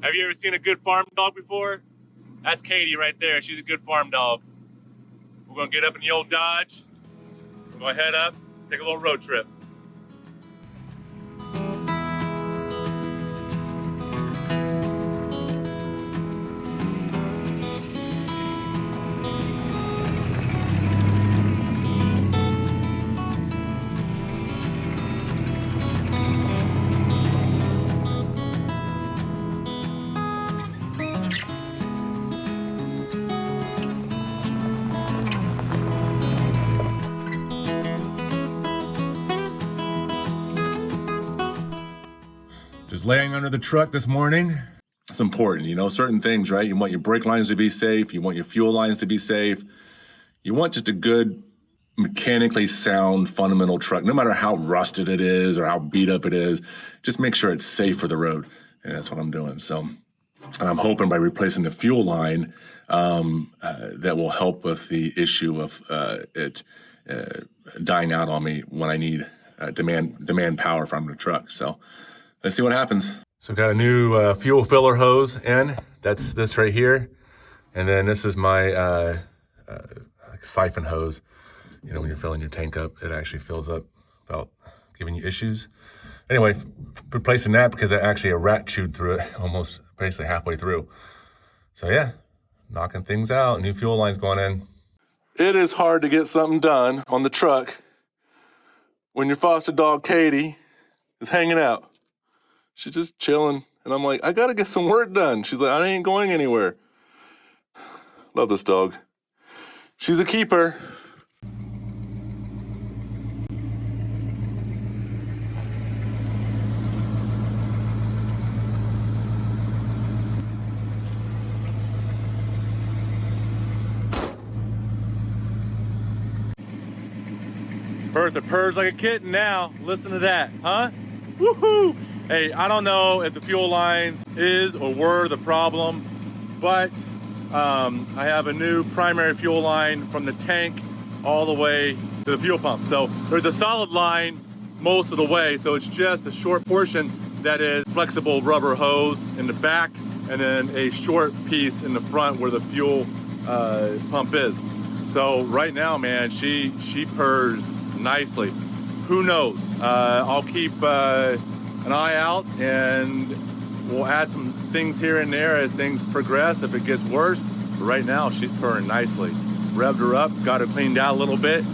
Have you ever seen a good farm dog before? That's Katie right there. She's a good farm dog. We're gonna get up in the old Dodge. We're gonna head up, take a little road trip. Just laying under the truck this morning. It's important, you know, certain things, right? You want your brake lines to be safe. You want your fuel lines to be safe. You want just a good, mechanically sound, fundamental truck, no matter how rusted it is or how beat up it is. Just make sure it's safe for the road. And that's what I'm doing. So, and I'm hoping by replacing the fuel line, that will help with the issue of it dying out on me when I need demand power from the truck. So let's see what happens. So got a new fuel filler hose in. That's this right here. And then this is my siphon hose. You know, when you're filling your tank up, it actually fills up without giving you issues. Anyway, replacing that because actually a rat chewed through it almost basically halfway through. So yeah, knocking things out. New fuel lines going in. It is hard to get something done on the truck when your foster dog Katie is hanging out. She's just chilling. And I'm like, I gotta get some work done. She's like, I ain't going anywhere. Love this dog. She's a keeper. Bertha purrs like a kitten now. Listen to that, huh? Woohoo! Hey, I don't know if the fuel lines is or were the problem, but I have a new primary fuel line from the tank all the way to the fuel pump. So there's a solid line most of the way, so it's just a short portion that is flexible rubber hose in the back, and then a short piece in the front where the fuel pump is. So right now, man, she purrs nicely. Who knows? I'll keep an eye out, and we'll add some things here and there as things progress if it gets worse. But right now, she's purring nicely. Revved her up, got her cleaned out a little bit.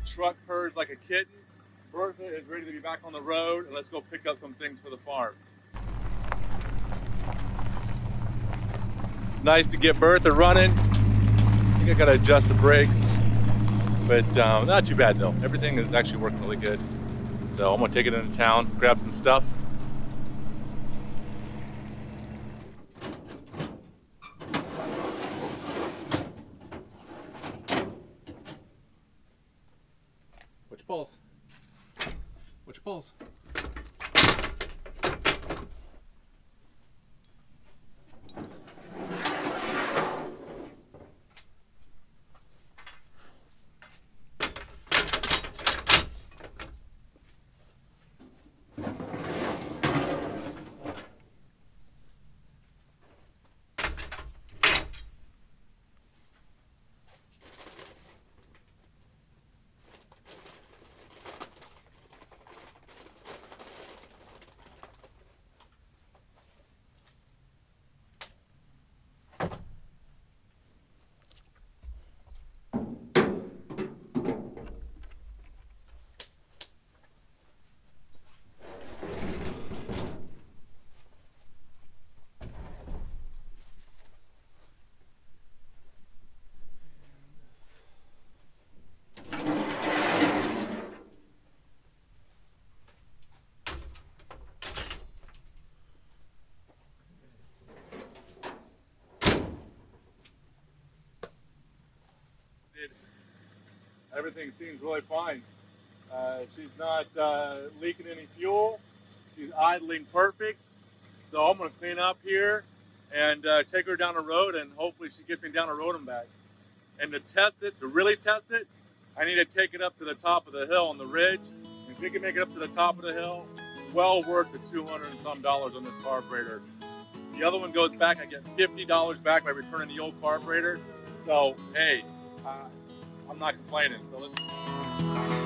Truck purrs like a kitten. Bertha is ready to be back on the road, and let's go pick up some things for the farm. It's nice to get Bertha running. I think I gotta adjust the brakes, but not too bad though. Everything is actually working really good. So I'm gonna take it into town, grab some stuff. What's your pulse? What's your pulse? everything seems really fine. She's not leaking any fuel. She's idling perfect. So I'm going to clean up here and take her down the road, and hopefully she gets me down the road and back. And to test it, to really test it, I need to take it up to the top of the hill on the ridge. And if we can make it up to the top of the hill, well worth the $200 and some on this carburetor. The other one goes back, I get $50 back by returning the old carburetor. So, hey, I'm not complaining. So let's